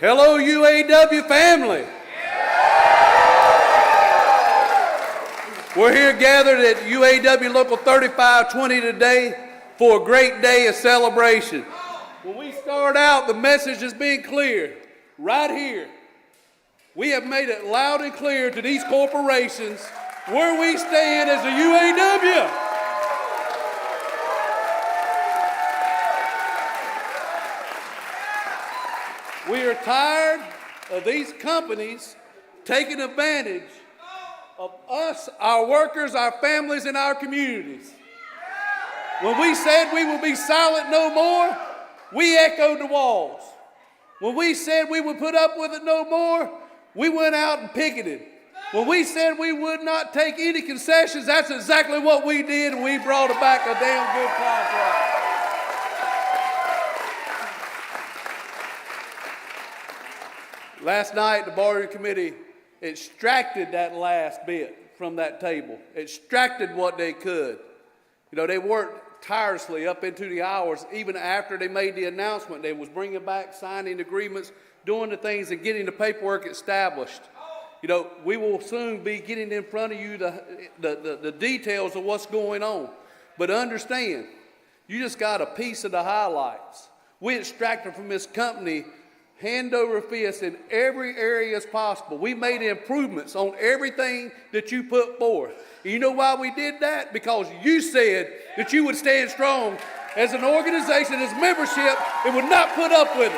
Hello, UAW family. We're here gathered at UAW Local 3520 today for a great day of celebration. When we start out, the message has been clear. Right here, we have made it loud and clear to these corporations where we stand as a UAW. We are tired of these companies taking advantage of us, our workers, our families, and our communities. When we said we would be silent no more, we echoed the walls. When we said we would put up with it no more, we went out and picketed. When we said we would not take any concessions, that's exactly what we did, and we brought back a damn good contract. Last night, the bargaining committee extracted that last bit from that table, extracted what they could. You know, they worked tirelessly up into the hours, even after they made the announcement. They was bringing back, signing agreements, doing the things and getting the paperwork established. You know, we will soon be getting in front of you the details of what's going on. But understand, you just got a piece of the highlights. We extracted from this company hand over fist in every area as possible. We made improvements on everything that you put forth. And you know why we did that? Because you said that you would stand strong as an organization, as membership, and would not put up with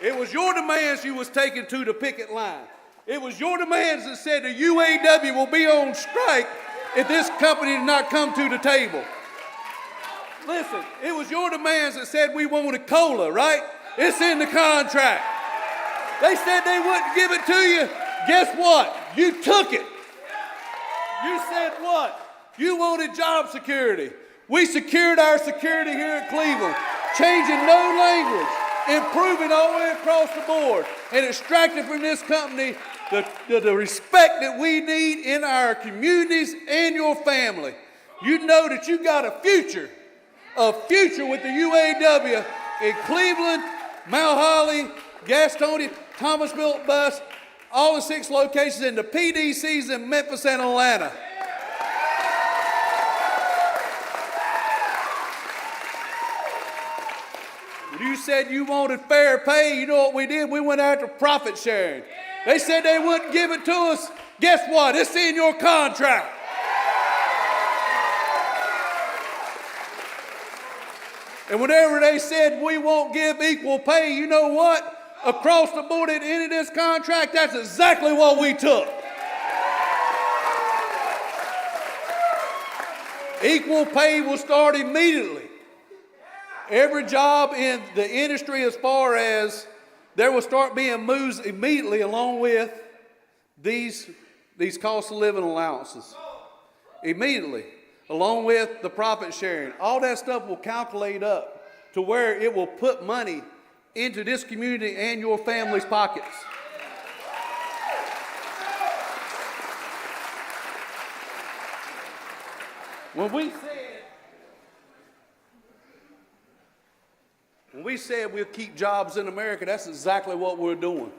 it. It was your demands you was taking to the picket line. It was your demands that said the UAW will be on strike if this company did not come to the table. Listen, it was your demands that said we wanted COLA, right? It's in the contract. They said they wouldn't give it to you. Guess what? You took it. You said what? You wanted job security. We secured our security here at Cleveland, changing no language, improving all the way across the board, and extracting from this company the respect that we need in our communities and your family. You know that you got a future with the UAW in Cleveland, Mount Holly, Gastonia, Thomasville Bus, all the 6 locations in the PDCs in Memphis and Atlanta. When you said you wanted fair pay, you know what we did? We went after profit sharing. They said they wouldn't give it to us. Guess what? It's in your contract. And whenever they said we won't give equal pay, you know what? Across the board at the end of this contract, that's exactly what we took. Equal pay will start immediately. Every job in the industry, as far as there will start being moves immediately along with these cost of living allowances. Immediately. Along with the profit sharing. All that stuff will calculate up to where it will put money into this community and your family's pockets. When we said we'll keep jobs in America, that's exactly what we're doing.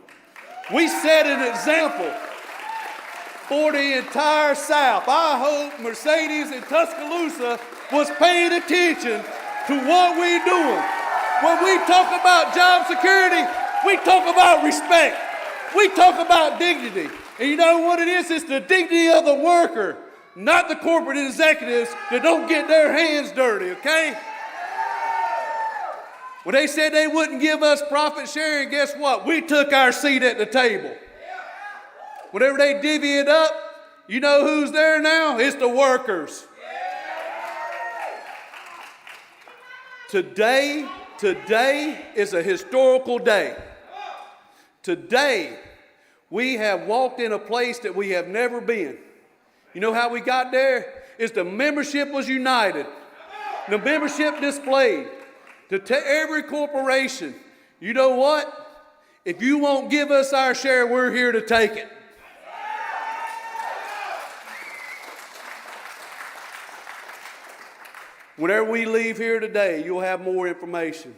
We set an example for the entire South. I hope Mercedes and Tuscaloosa was paying attention to what we're doing. When we talk about job security, we talk about respect. We talk about dignity. And you know what it is? It's the dignity of the worker, not the corporate executives that don't get their hands dirty, okay? When they said they wouldn't give us profit sharing, guess what? We took our seat at the table. Whenever they divvy it up, you know who's there now? It's the workers. Today is a historical day. Today, we have walked in a place that we have never been. You know how we got there? It's the membership was united. The membership displayed to every corporation. You know what? If you won't give us our share, we're here to take it. Whenever we leave here today, you'll have more information.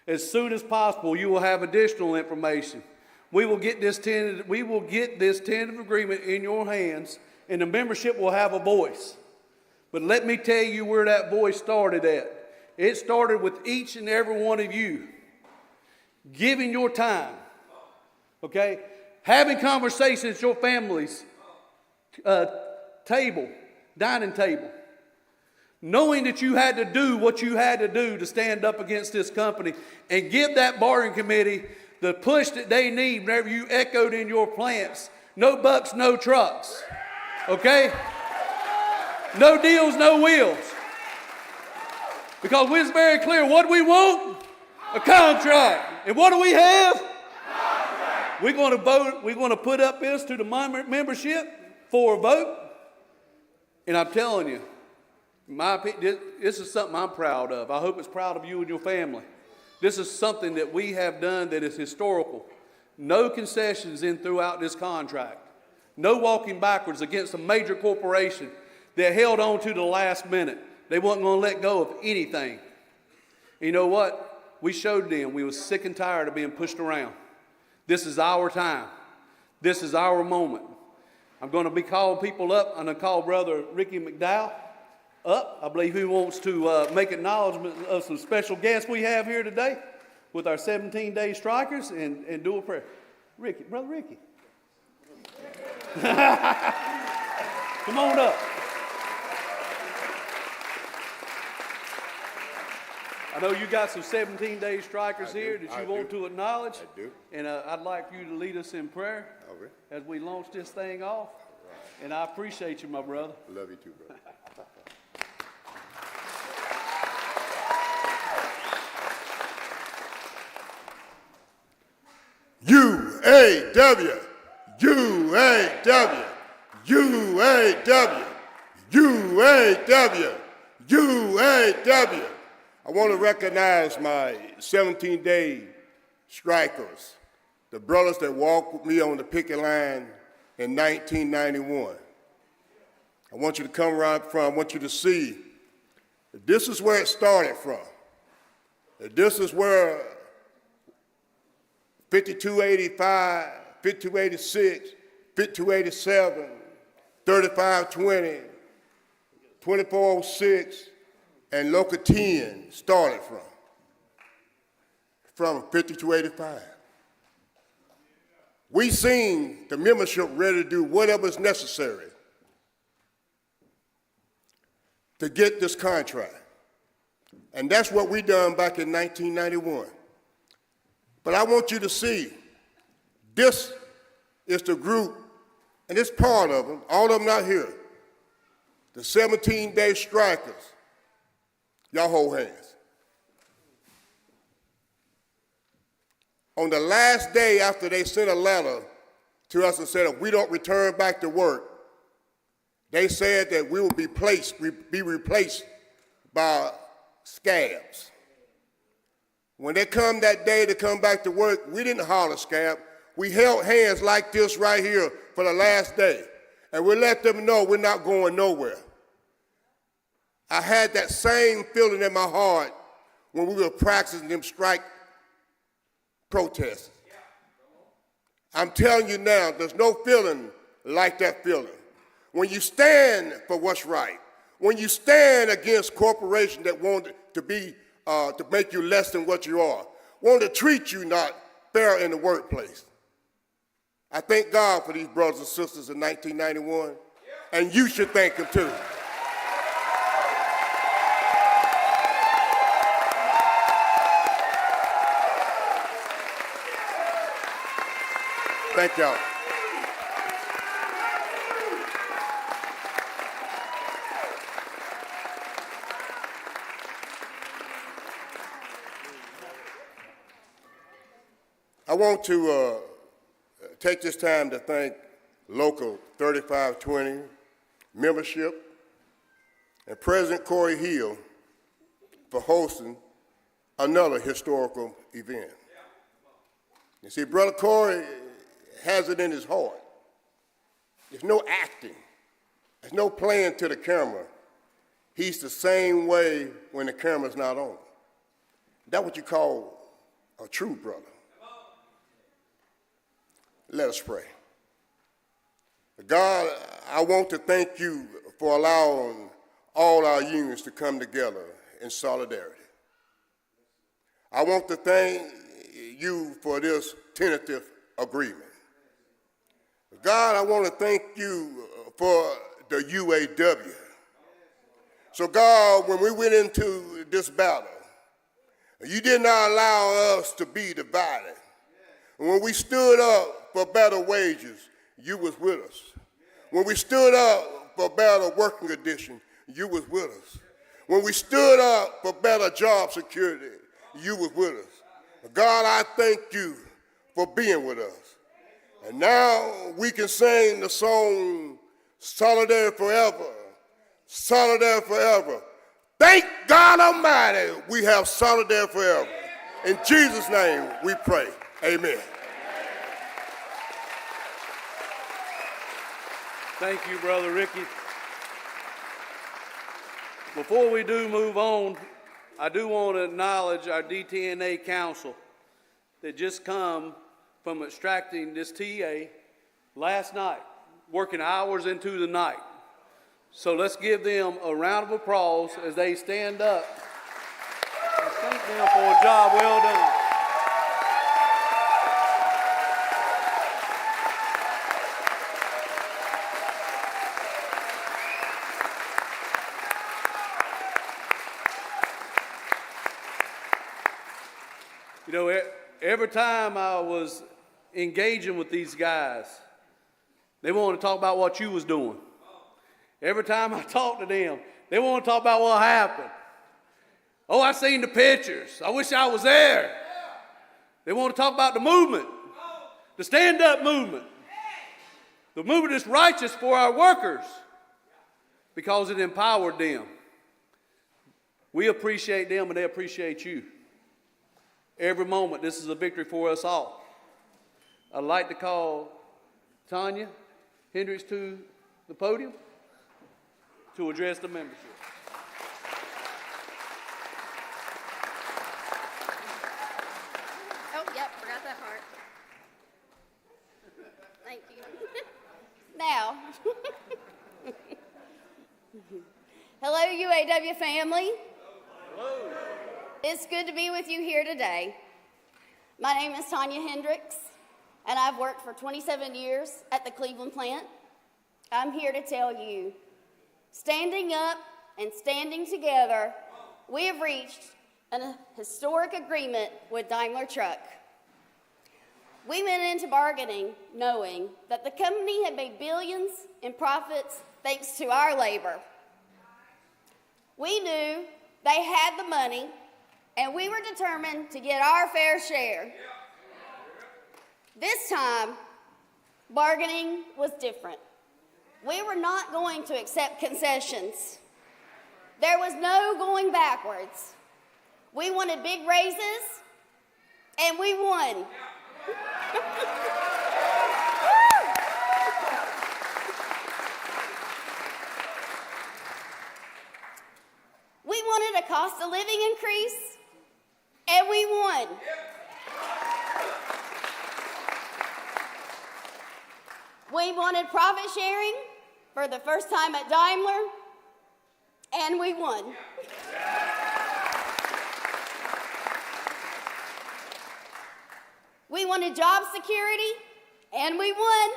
As soon as possible, you will have additional information. We will get this tentative agreement in your hands, and the membership will have a voice. But let me tell you where that voice started at. It started with each and every one of you giving your time, okay? Having conversations at your family's dining table. Knowing that you had to do what you had to do to stand up against this company and give that bargaining committee the push that they need whenever you echoed in your plants. No bucks, no trucks, okay? No deals, no wheels. Because we're very clear, what do we want? A contract. And what do we have? We're going to vote, we're going to put up this to the membership for a vote. And I'm telling you, in my opinion, this is something I'm proud of. I hope it's proud of you and your family. This is something that we have done that is historical. No concessions in throughout this contract. No walking backwards against a major corporation that held on to the last minute. They wasn't going to let go of anything. You know what? We showed them we was sick and tired of being pushed around. This is our time. This is our moment. I'm going to be calling people up. I'm going to call Brother Ricky McDowell up. I believe he wants to make acknowledgement of some special guests we have here today with our 17-day strikers and do a prayer. Ricky, Brother Ricky. Come on up. I know you got some 17-day strikers here that you want to acknowledge. I do. And I'd like you to lead us in prayer as we launch this thing off. And I appreciate you, my brother. Love you too, brother. UAW, UAW, UAW, UAW, UAW. I want to recognize my 17-day strikers, the brothers that walked with me on the picket line in 1991. I want you to come around from, I want you to see that this is where it started from. That this is where 5285, 5286, 5287, 3520, 2406, and Local 10 started from 5285. We seen the membership ready to do whatever is necessary to get this contract. And that's what we done back in 1991. But I want you to see, this is the group, and it's part of them, all of them not here, the 17-day strikers. Y'all hold hands. On the last day after they sent a letter to us and said if we don't return back to work, they said that we will be replaced by scabs. When they come that day to come back to work, we didn't holler scab. We held hands like this right here for the last day. And we let them know we're not going nowhere. I had that same feeling in my heart when we were practicing them strike protests. I'm telling you now, there's no feeling like that feeling. When you stand for what's right, when you stand against corporations that want to be, to make you less than what you are, want to treat you not fair in the workplace. I thank God for these brothers and sisters in 1991, and you should thank them too. Thank y'all. I want to take this time to thank Local 3520 membership and President Corey Hill for hosting another historical event. You see, Brother Corey has it in his heart. There's no acting. There's no playing to the camera. he's the same way when the camera's not on. That's what you call a true brother. Let us pray. God, I want to thank you for allowing all our unions to come together in solidarity. I want to thank you for this tentative agreement. God, I want to thank you for the UAW. So God, when we went into this battle, you did not allow us to be divided. And when we stood up for better wages, you was with us. When we stood up for better working conditions, you was with us. When we stood up for better job security, you was with us. God, I thank you for being with us. And now we can sing the song, Solidarity Forever, Solidarity Forever. Thank God Almighty, we have solidarity forever. In Jesus' name we pray, amen. Thank you, Brother Ricky. Before we do move on, I do want to acknowledge our DTNA council that just come from extracting this TA last night, working hours into the night. So let's give them a round of applause as they stand up and thank them for a job well done. You know, every time I was engaging with these guys, they wanted to talk about what you was doing. Every time I talk to them, they want to talk about what happened. Oh, I seen the pictures. I wish I was there. They want to talk about the movement, the stand-up movement, the movement that's righteous for our workers because it empowered them. We appreciate them and they appreciate you. Every moment, this is a victory for us all. I'd like to call Tanya Hendricks to the podium to address the membership. Oh, yep, forgot that part. Thank you. Now, hello, UAW family. Hello. It's good to be with you here today. My name is Tanya Hendricks, and I've worked for 27 years at the Cleveland plant. I'm here to tell you, standing up and standing together, we have reached a historic agreement with Daimler Truck. We went into bargaining knowing that the company had made billions in profits thanks to our labor. We knew they had the money, and we were determined to get our fair share. This time, bargaining was different. We were not going to accept concessions. There was no going backwards. We wanted big raises, and we won. We wanted a cost of living increase, and we won. We wanted profit sharing for the first time at Daimler, and we won. We wanted job security, and we won.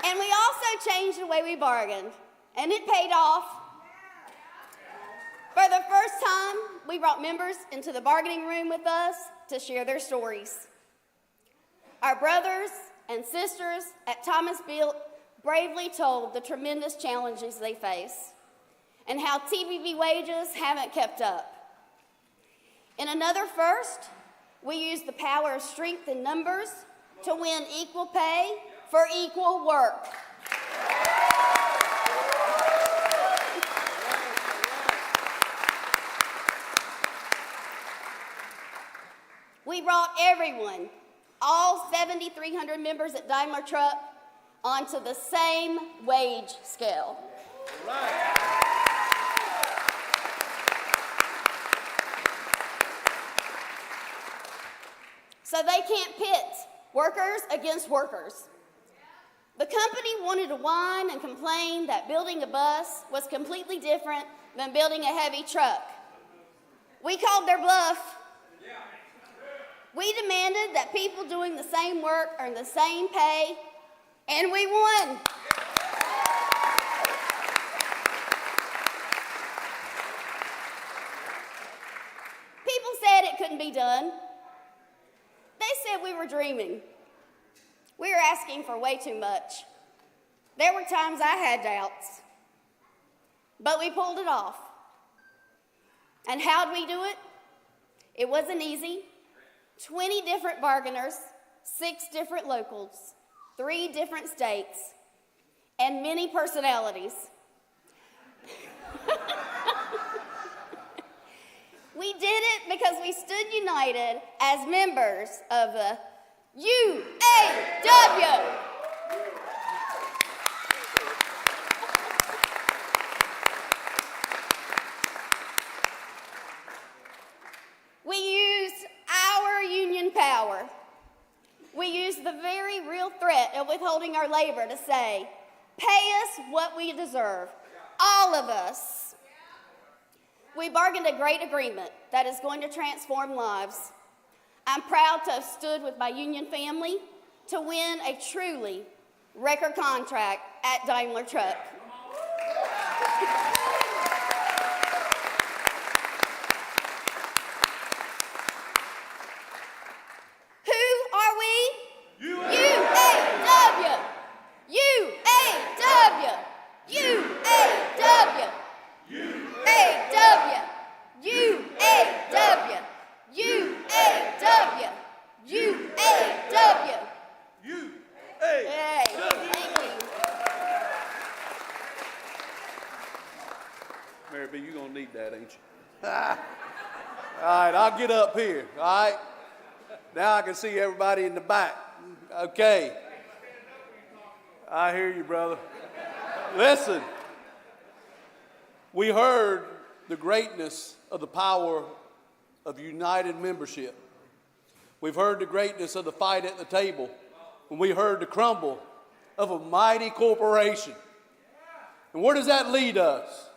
And we also changed the way we bargained, and it paid off. For the first time, we brought members into the bargaining room with us to share their stories. Our brothers and sisters at Thomas Built bravely told the tremendous challenges they face and how TBV wages haven't kept up. In another first, we used the power of strength in numbers to win equal pay for equal work. We brought everyone, all 7,300 members at Daimler Truck, onto the same wage scale. So they can't pit workers against workers. The company wanted to whine and complain that building a bus was completely different than building a heavy truck. We called their bluff. We demanded that people doing the same work earn the same pay, and we won. People said it couldn't be done. They said we were dreaming. We were asking for way too much. There were times I had doubts, but we pulled it off. And how'd we do it? It wasn't easy. 20 different bargainers, 6 different locals, 3 different states, and many personalities. We did it because we stood united as members of the UAW. We used our union power. We used the very real threat of withholding our labor to say, pay us what we deserve, all of us. We bargained a great agreement that is going to transform lives. I'm proud to have stood with my union family to win a truly record contract at Daimler Truck. Who are we? UAW! UAW! UAW! UAW! UAW! UAW! UAW! Hey, thank you. Mary B., you're going to need that, ain't you? All right, I'll get up here, all right? Now I can see everybody in the back. Okay. I hear you, brother. Listen, we heard the greatness of the power of united membership. We've heard the greatness of the fight at the table, and we heard the crumble of a mighty corporation. And where does that lead us?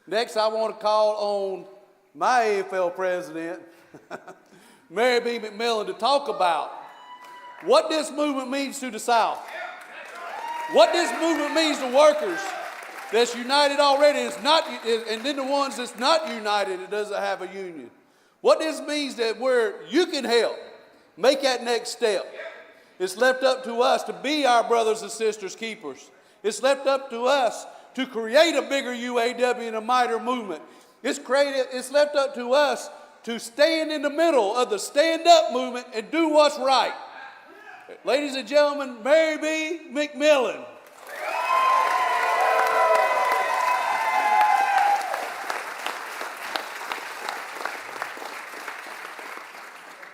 Next, I want to call on my AFL president, Mary B. McMillan, to talk about what this movement means to the South, what this movement means to workers that's united already, and then the ones that's not united, that doesn't have a union. What this means that where you can help make that next step. It's left up to us to be our brothers and sisters keepers. It's left up to us to create a bigger UAW and a mightier movement. It's left up to us to stand in the middle of the stand-up movement and do what's right. Ladies and gentlemen, Mary B. McMillan.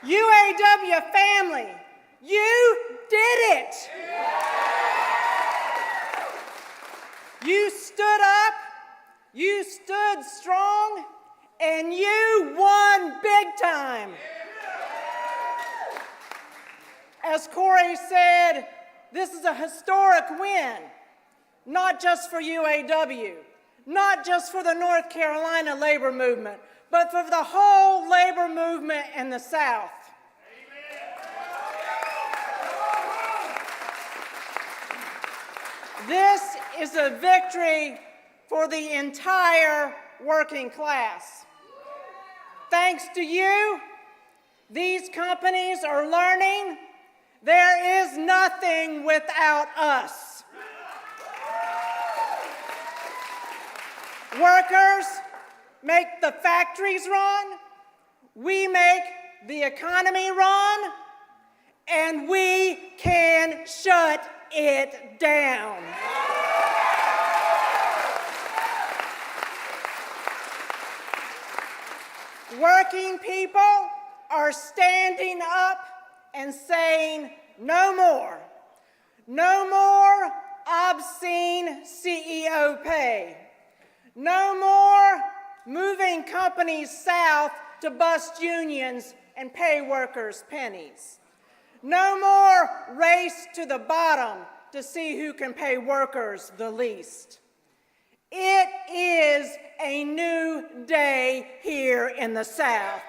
UAW family, you did it. You stood up, you stood strong, and you won big time. As Corey said, this is a historic win, not just for UAW, not just for the North Carolina labor movement, but for the whole labor movement in the South. This is a victory for the entire working class. Thanks to you, these companies are learning there is nothing without us. Workers make the factories run, we make the economy run, and we can shut it down. Working people are standing up and saying no more. No more obscene CEO pay. No more moving companies south to bust unions and pay workers pennies. No more race to the bottom to see who can pay workers the least. It is a new day here in the South.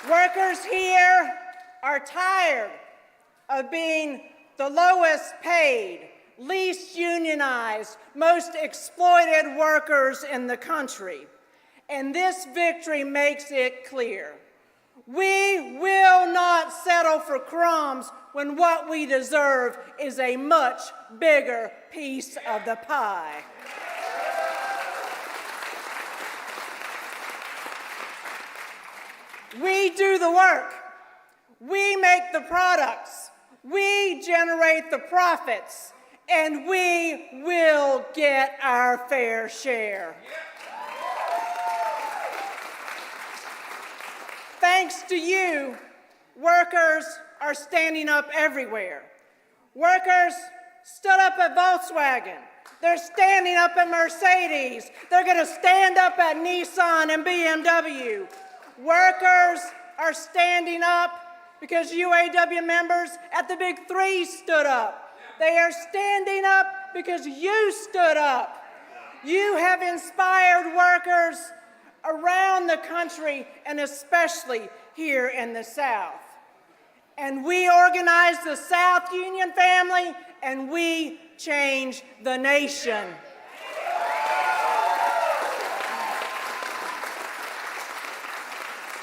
Workers here are tired of being the lowest paid, least unionized, most exploited workers in the country. And this victory makes it clear. We will not settle for crumbs when what we deserve is a much bigger piece of the pie. We do the work. We make the products. We generate the profits. And we will get our fair share. Thanks to you, workers are standing up everywhere. Workers stood up at Volkswagen. They're standing up at Mercedes. They're going to stand up at Nissan and BMW. Workers are standing up because UAW members at the Big Three stood up. They are standing up because you stood up. You have inspired workers around the country and especially here in the South. And we organized the South Union family and we changed the nation.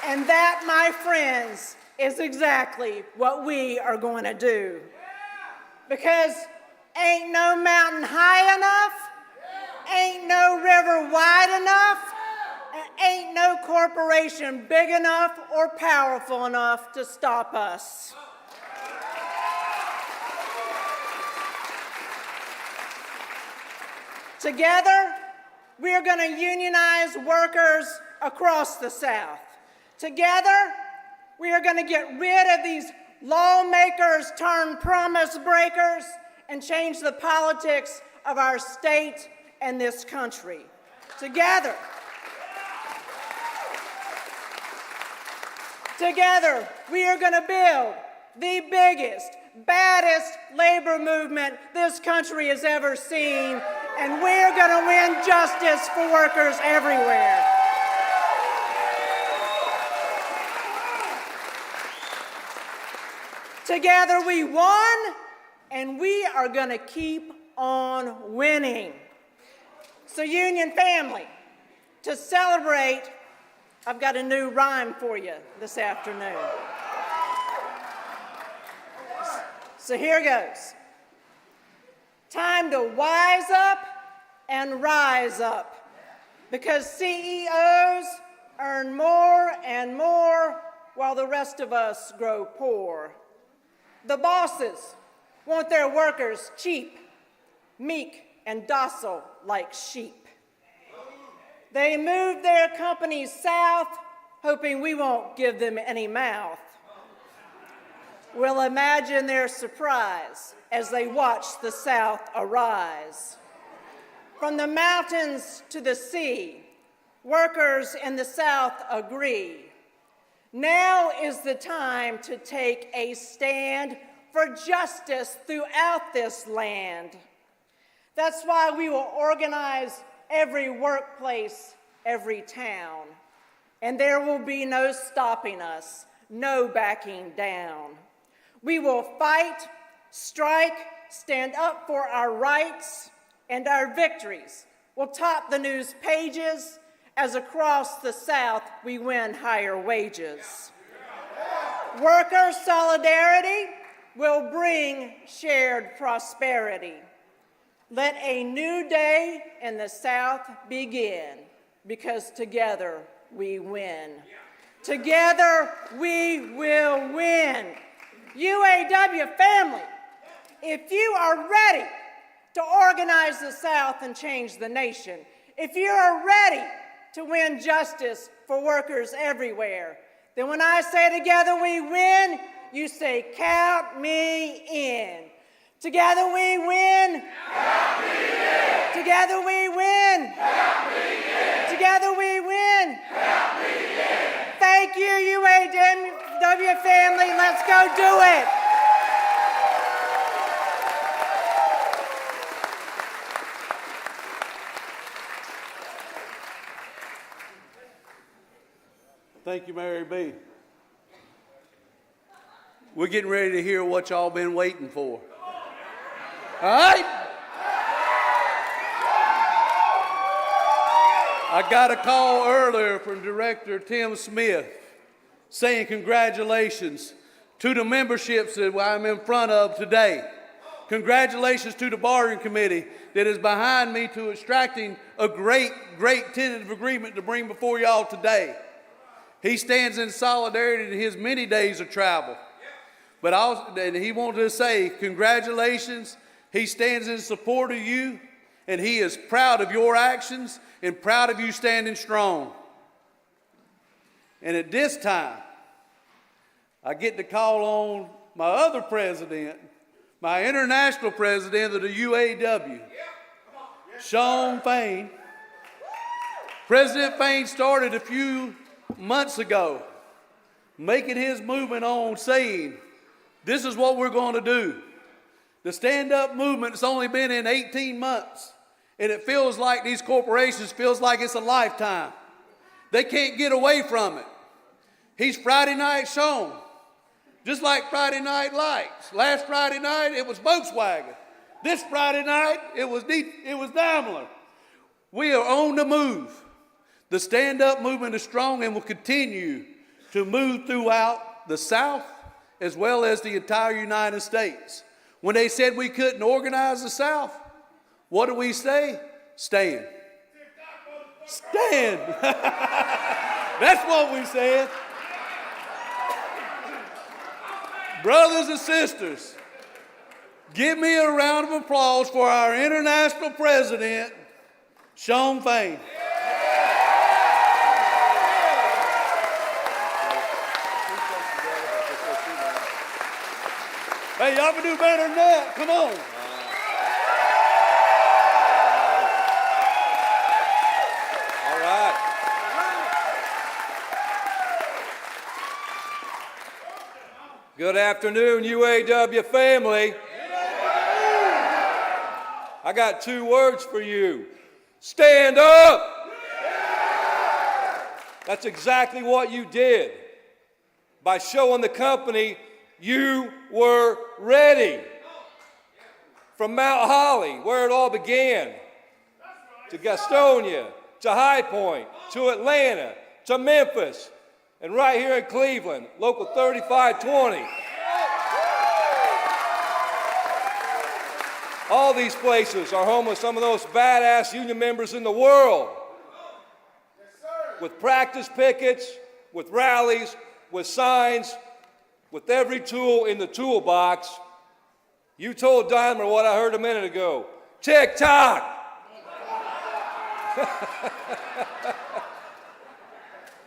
And that, my friends, is exactly what we are going to do. Because ain't no mountain high enough, ain't no river wide enough, and ain't no corporation big enough or powerful enough to stop us. Together, we are going to unionize workers across the South. Together, we are going to get rid of these lawmakers turned promise breakers and change the politics of our state and this country. Together, we are going to build the biggest, baddest labor movement this country has ever seen, and we're going to win justice for workers everywhere. Together we won, and we are going to keep on winning. So, Union family, to celebrate, I've got a new rhyme for you this afternoon. So here goes. Time to wise up and rise up, because CEOs earn more and more while the rest of us grow poor. The bosses want their workers cheap, meek, and docile like sheep. They move their companies south, hoping we won't give them any mouth. We'll imagine their surprise as they watch the South arise. From the mountains to the sea, workers in the South agree. Now is the time to take a stand for justice throughout this land. That's why we will organize every workplace, every town. And there will be no stopping us, no backing down. We will fight, strike, stand up for our rights, and our victories will top the news pages as across the South we win higher wages. Worker solidarity will bring shared prosperity. Let a new day in the South begin, because together we win. Together we will win. UAW family, if you are ready to organize the South and change the nation, if you are ready to win justice for workers everywhere, Then when I say together we win, you say count me in. Together we win. Count me in. Together we win. Count me in. Together we win. Count me in. Thank you, UAW family. Let's go do it. Thank you, Mary B. We're getting ready to hear what y'all been waiting for. All right? I got a call earlier from Director Tim Smith saying congratulations to the memberships that I'm in front of today. Congratulations to the bargaining committee that is behind me to extracting a great tentative agreement to bring before y'all today. He stands in solidarity in his many days of travel. And he wanted to say congratulations. He stands in support of you, and he is proud of your actions and proud of you standing strong. And at this time, I get to call on my other president, my international president of the UAW, Shawn Fain. President Fain started a few months ago making his movement on saying, this is what we're going to do. The stand-up movement has only been in 18 months, and it feels like these corporations feels like it's a lifetime. They can't get away from it. He's Friday Night Shawn, just like Friday Night Lights. Last Friday night, it was Volkswagen. This Friday night, it was Daimler. We are on the move. The stand-up movement is strong and will continue to move throughout the South as well as the entire United States. When they said we couldn't organize the South, what do we say? Stand. Stand. That's what we said. Brothers and sisters, give me a round of applause for our international president, Shawn Fain. Hey, y'all can do better than that. Come on. All right. Good afternoon, UAW family. I got 2 words for you. Stand up. That's exactly what you did by showing the company you were ready. From Mount Holly, where it all began, to Gastonia, to High Point, to Atlanta, to Memphis, and right here in Cleveland, Local 3520. All these places are home of some of those badass union members in the world. With practice pickets, with rallies, with signs, with every tool in the toolbox. You told Daimler what I heard a minute ago. Tick-tock!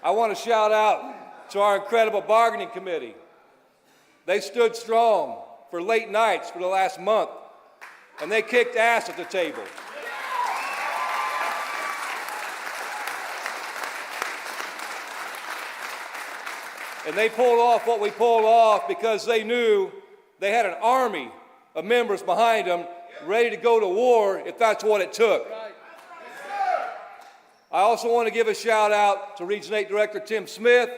I want to shout out to our incredible bargaining committee. They stood strong for late nights for the last month, and they kicked ass at the table. And they pulled off what we pulled off because they knew they had an army of members behind them ready to go to war if that's what it took. I also want to give a shout out to Region 8 Director Tim Smith,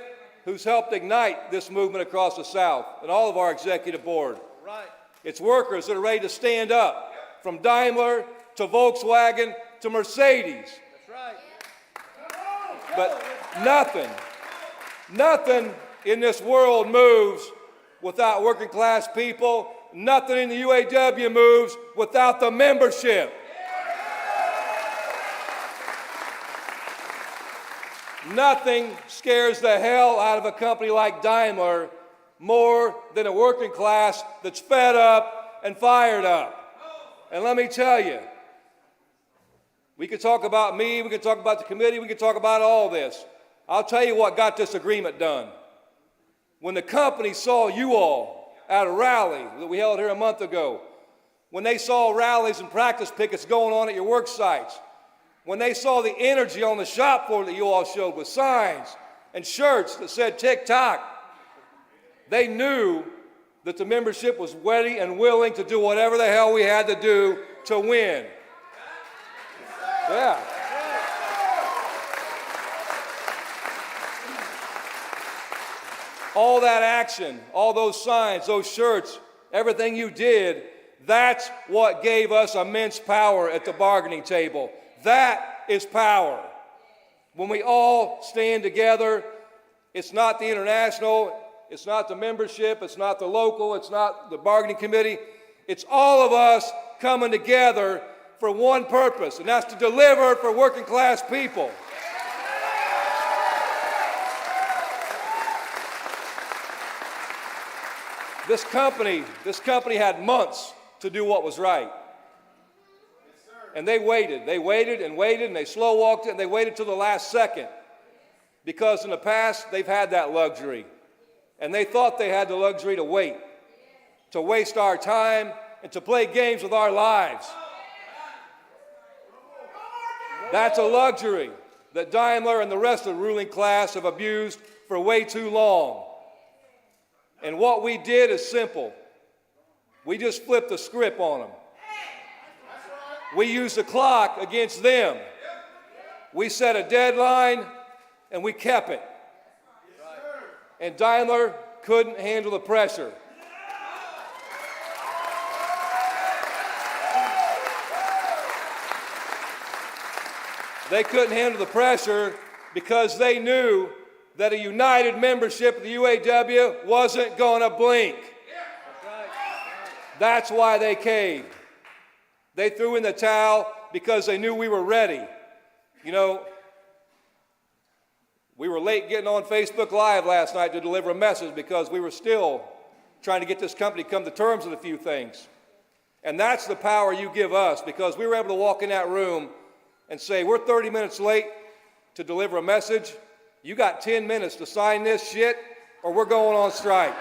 who's helped ignite this movement across the South, and all of our executive board. Right. It's workers that are ready to stand up, from Daimler to Volkswagen to Mercedes. That's right. But nothing in this world moves without working class people. Nothing in the UAW moves without the membership. Nothing scares the hell out of a company like Daimler more than a working class that's fed up and fired up. And let me tell you, we can talk about me, we can talk about the committee, we can talk about all this. I'll tell you what got this agreement done. when the company saw you all at a rally that we held here a month ago, when they saw rallies and practice pickets going on at your work sites, when they saw the energy on the shop floor that you all showed with signs and shirts that said TikTok, they knew that the membership was ready and willing to do whatever the hell we had to do to win. Yeah. All that action, all those signs, those shirts, everything you did, that's what gave us immense power at the bargaining table. That is power. When we all stand together, it's not the international, it's not the membership, it's not the local, it's not the bargaining committee. It's all of us coming together for one purpose, and that's to deliver for working class people. This company had months to do what was right. And they waited and they slow walked it and they waited till the last second. Because in the past, they've had that luxury. And they thought they had the luxury to wait, to waste our time and to play games with our lives. That's a luxury that Daimler and the rest of the ruling class have abused for way too long. And what we did is simple. We just flipped the script on them. We used the clock against them. We set a deadline and we kept it. And Daimler couldn't handle the pressure. They couldn't handle the pressure because they knew that a united membership of the UAW wasn't going to blink. That's why they caved. They threw in the towel because they knew we were ready. You know, we were late getting on Facebook Live last night to deliver a message because we were still trying to get this company to come to terms with a few things. And that's the power you give us, because we were able to walk in that room and say, we're 30 minutes late to deliver a message. You got 10 minutes to sign this shit or we're going on strike.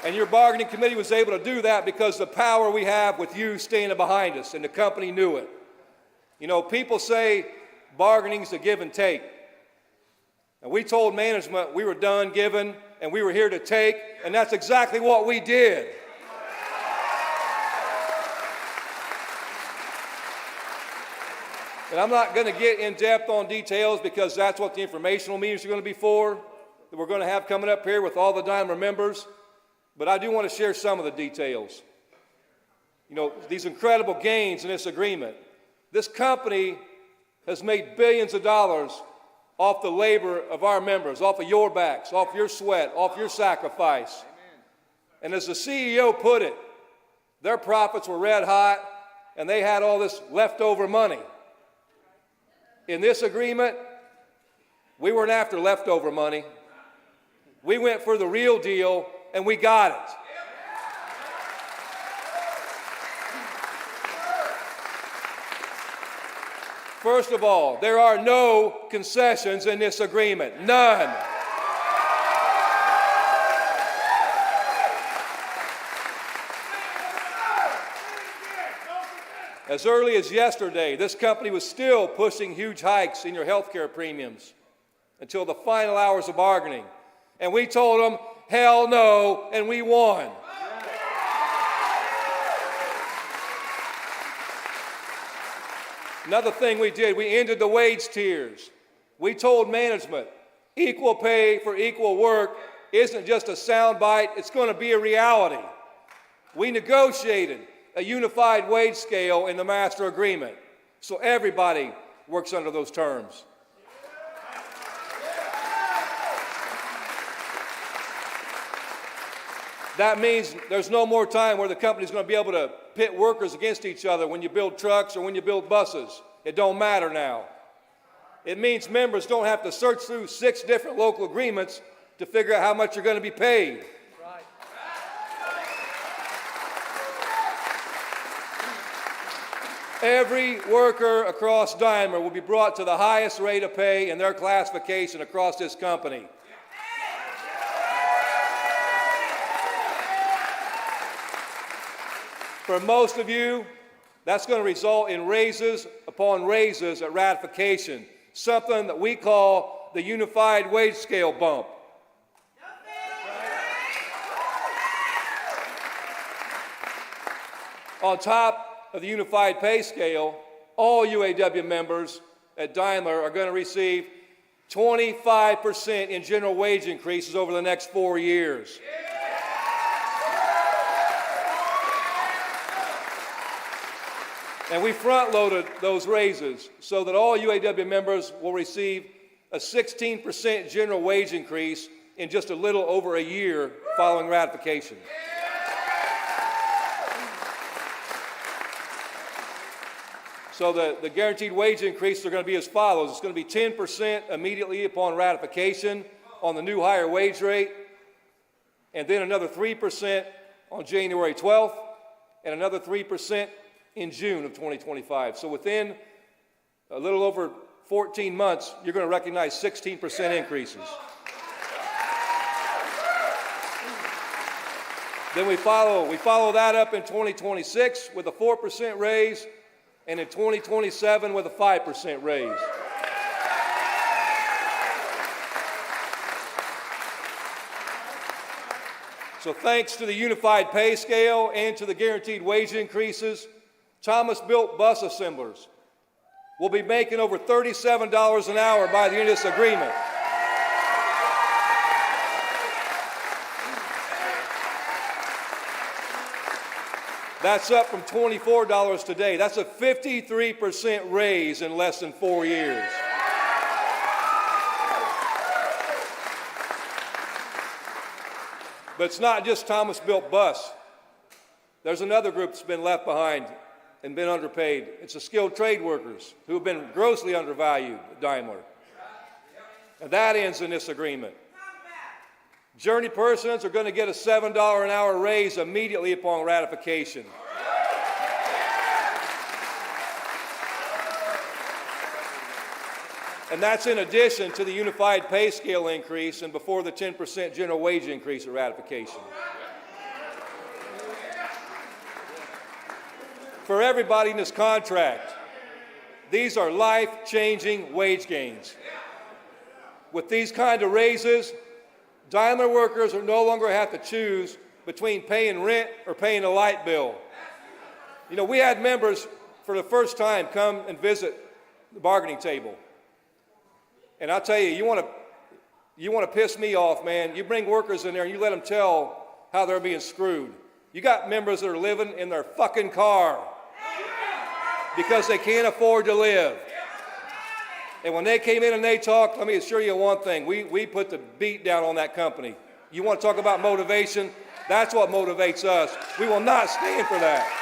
And your bargaining committee was able to do that because the power we have with you standing behind us, and the company knew it. You know, people say bargaining's a give and take. And we told management we were done giving and we were here to take, and that's exactly what we did. And I'm not going to get in depth on details because that's what the informational meetings are going to be for, that we're going to have coming up here with all the Daimler members. But I do want to share some of the details. You know, these incredible gains in this agreement. This company has made billions of dollars off the labor of our members, off of your backs, off your sweat, off your sacrifice. Amen. And as the CEO put it, their profits were red hot and they had all this leftover money. In this agreement, we weren't after leftover money. We went for the real deal and we got it. First of all, there are no concessions in this agreement. None. As early as yesterday, this company was still pushing huge hikes in your health care premiums until the final hours of bargaining. And we told them, hell no, and we won. Another thing we did, we ended the wage tiers. We told management, equal pay for equal work isn't just a soundbite, it's going to be a reality. We negotiated a unified wage scale in the master agreement, so everybody works under those terms. That means there's no more time where the company's going to be able to pit workers against each other when you build trucks or when you build buses. It don't matter now. It means members don't have to search through 6 different local agreements to figure out how much you're going to be paid. Every worker across Daimler will be brought to the highest rate of pay in their classification across this company. For most of you, that's going to result in raises upon raises at ratification, something that we call the unified wage scale bump. On top of the unified pay scale, all UAW members at Daimler are going to receive 25% in general wage increases over the next 4 years. And we front-loaded those raises so that all UAW members will receive a 16% general wage increase in just a little over a year following ratification. So the guaranteed wage increases are going to be as follows. It's going to be 10% immediately upon ratification on the new higher wage rate, and then another 3% on January 12th, and another 3% in June of 2025. So within a little over 14 months, you're going to recognize 16% increases. Then we follow that up in 2026 with a 4% raise, and in 2027 with a 5% raise. So thanks to the unified pay scale and to the guaranteed wage increases, Thomas-Built bus assemblers will be making over $37 an hour by the end of this agreement. That's up from $24 today. That's a 53% raise in less than 4 years. But it's not just Thomas-Built Bus. There's another group that's been left behind and been underpaid. It's the skilled trade workers who have been grossly undervalued at Daimler. And that ends in this agreement. Journey persons are going to get a $7 an hour raise immediately upon ratification. And that's in addition to the unified pay scale increase and before the 10% general wage increase at ratification. For everybody in this contract, these are life-changing wage gains. With these kind of raises, Daimler workers will no longer have to choose between paying rent or paying a light bill. You know, we had members for the first time come and visit the bargaining table. And I'll tell you, you want to piss me off, man. You bring workers in there and you let them tell how they're being screwed. You got members that are living in their fucking car because they can't afford to live. And when they came in and they talked, let me assure you one thing, we put the beat down on that company. You want to talk about motivation? That's what motivates us. We will not stand for that.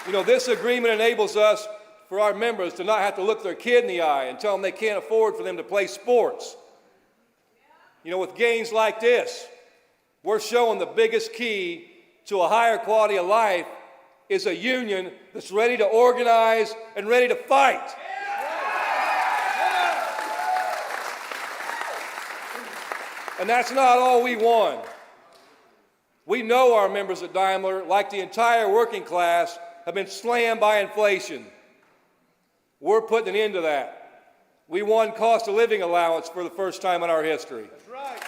You know, this agreement enables us, for our members, to not have to look their kid in the eye and tell them they can't afford for them to play sports. You know, with gains like this, we're showing the biggest key to a higher quality of life is a union that's ready to organize and ready to fight. And that's not all we want. We know our members at Daimler, like the entire working class, have been slammed by inflation. We're putting an end to that. We won cost of living allowance for the first time in our history. That's right.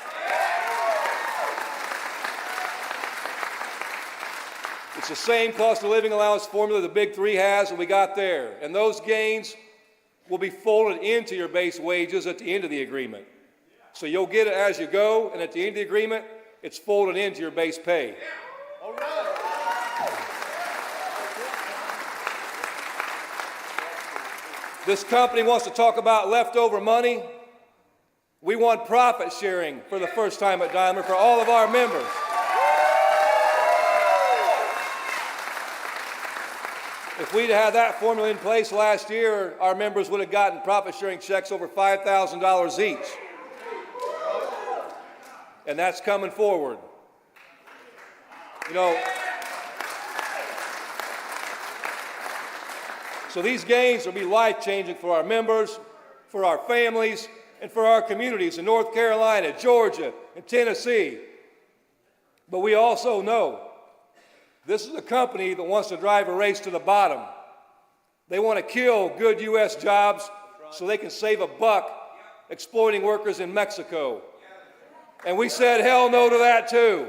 It's the same cost of living allowance formula the Big Three has, and we got there. And those gains will be folded into your base wages at the end of the agreement. So you'll get it as you go, and at the end of the agreement, it's folded into your base pay. All right. This company wants to talk about leftover money. We want profit sharing for the first time at Daimler for all of our members. If we'd had that formula in place last year, our members would have gotten profit-sharing checks over $5,000 each. And that's coming forward. You know, so these gains will be life-changing for our members, for our families, and for our communities in North Carolina, Georgia, and Tennessee. But we also know this is a company that wants to drive a race to the bottom. They want to kill good U.S. jobs so they can save a buck exploiting workers in Mexico. And we said hell no to that too.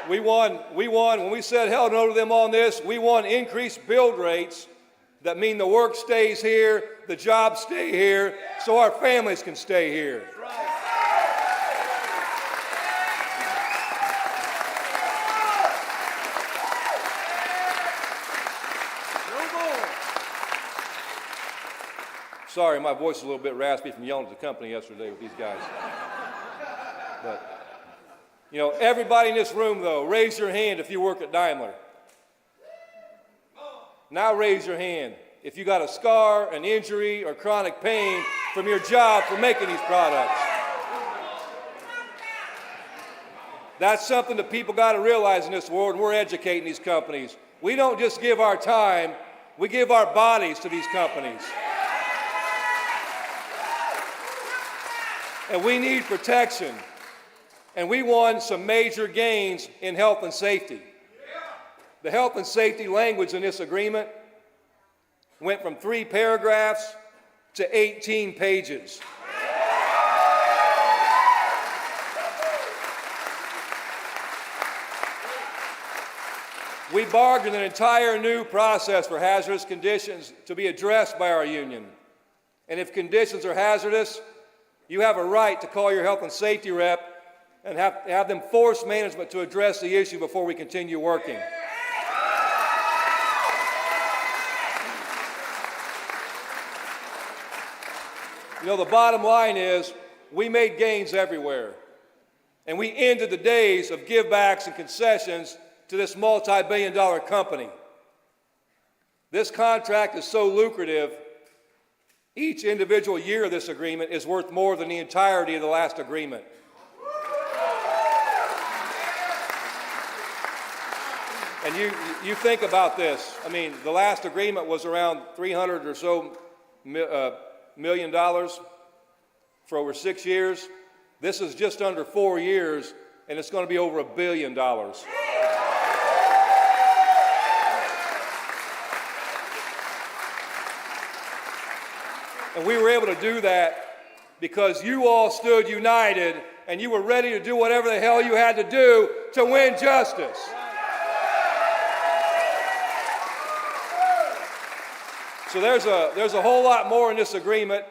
We won, when we said hell no to them on this, we won increased build rates that mean the work stays here, the jobs stay here, so our families can stay here. Sorry, my voice is a little bit raspy from yelling at the company yesterday with these guys. But, you know, everybody in this room, though, raise your hand if you work at Daimler. Now raise your hand if you got a scar, an injury, or chronic pain from your job for making these products. That's something that people got to realize in this world, and we're educating these companies. We don't just give our time, we give our bodies to these companies. And we need protection. And we won some major gains in health and safety. The health and safety language in this agreement went from 3 paragraphs to 18 pages. We bargained an entire new process for hazardous conditions to be addressed by our union. And if conditions are hazardous, you have a right to call your health and safety rep and have them force management to address the issue before we continue working. You know, the bottom line is we made gains everywhere. And we ended the days of givebacks and concessions to this multi-billion-dollar company. This contract is so lucrative, each individual year of this agreement is worth more than the entirety of the last agreement. And you think about this. I mean, the last agreement was around $300 or so million for over 6 years. This is just under 4 years, and it's going to be over $1 billion. And we were able to do that because you all stood united and you were ready to do whatever the hell you had to do to win justice. So there's a whole lot more in this agreement,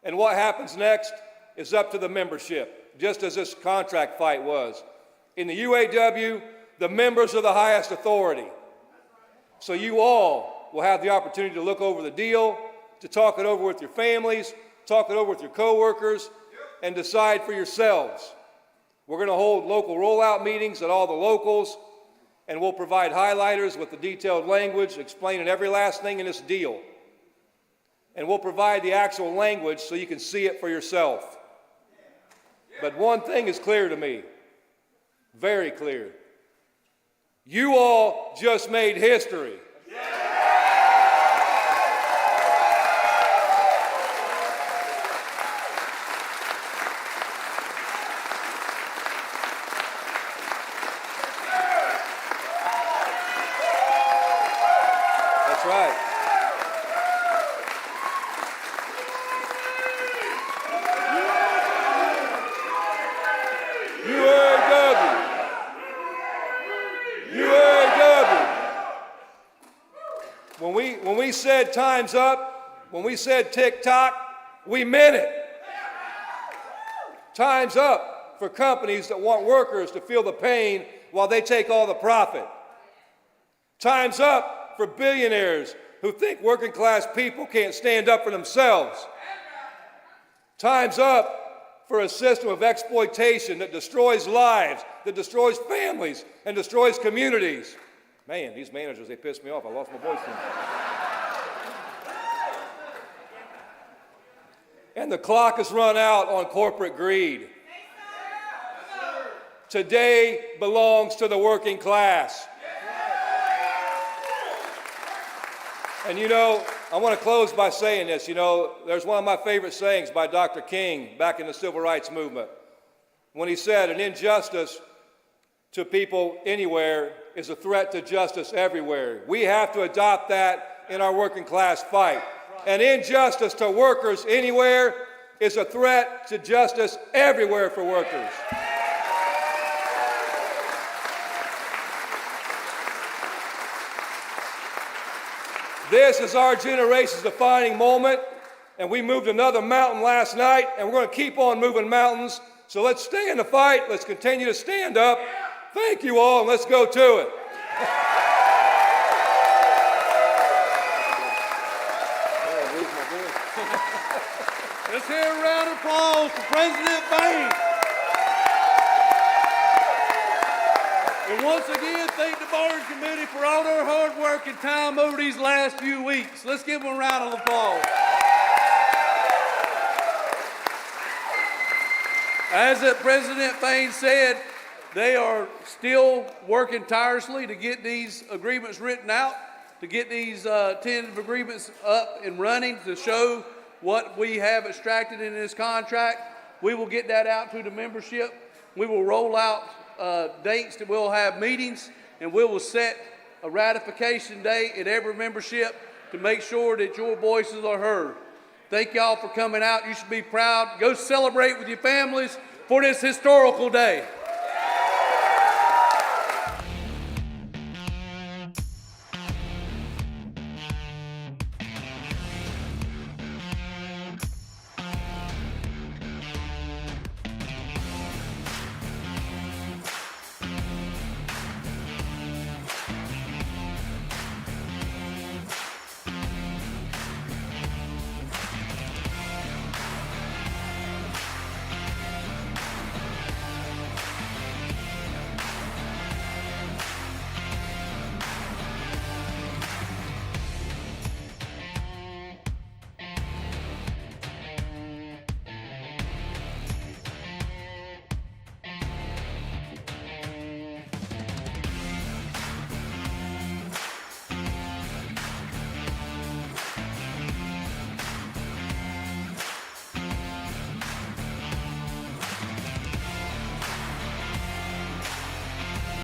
and what happens next is up to the membership, just as this contract fight was. In the UAW, the members are the highest authority. So you all will have the opportunity to look over the deal, to talk it over with your families, talk it over with your coworkers, and decide for yourselves. We're going to hold local rollout meetings at all the locals, and we'll provide highlighters with the detailed language explaining every last thing in this deal. And we'll provide the actual language so you can see it for yourself. But one thing is clear to me, very clear. You all just made history. That's right. When we said time's up, when we said tick-tock, we meant it. Time's up for companies that want workers to feel the pain while they take all the profit. Time's up for billionaires who think working class people can't stand up for themselves. Time's up for a system of exploitation that destroys lives, that destroys families, and destroys communities. Man, these managers, they pissed me off. I lost my voice now. And the clock has run out on corporate greed. Today belongs to the working class. And you know, I want to close by saying this. You know, there's one of my favorite sayings by Dr. King back in the Civil Rights Movement when he said, an injustice to people anywhere is a threat to justice everywhere. We have to adopt that in our working class fight. An injustice to workers anywhere is a threat to justice everywhere for workers. This is our generation's defining moment, and we moved another mountain last night, and we're going to keep on moving mountains. So let's stay in the fight. Let's continue to stand up. Thank you all, and let's go to it. Let's hear a round of applause for President Fain. And once again, thank the Barnes Committee for all their hard work and time over these last few weeks. Let's give them a round of applause. As President Fain said, they are still working tirelessly to get these agreements written out, to get these tentative agreements up and running to show what we have extracted in this contract. We will get that out to the membership. We will roll out dates that we'll have meetings, and we will set a ratification date at every membership to make sure that your voices are heard. Thank y'all for coming out. You should be proud. Go celebrate with your families for this historical day.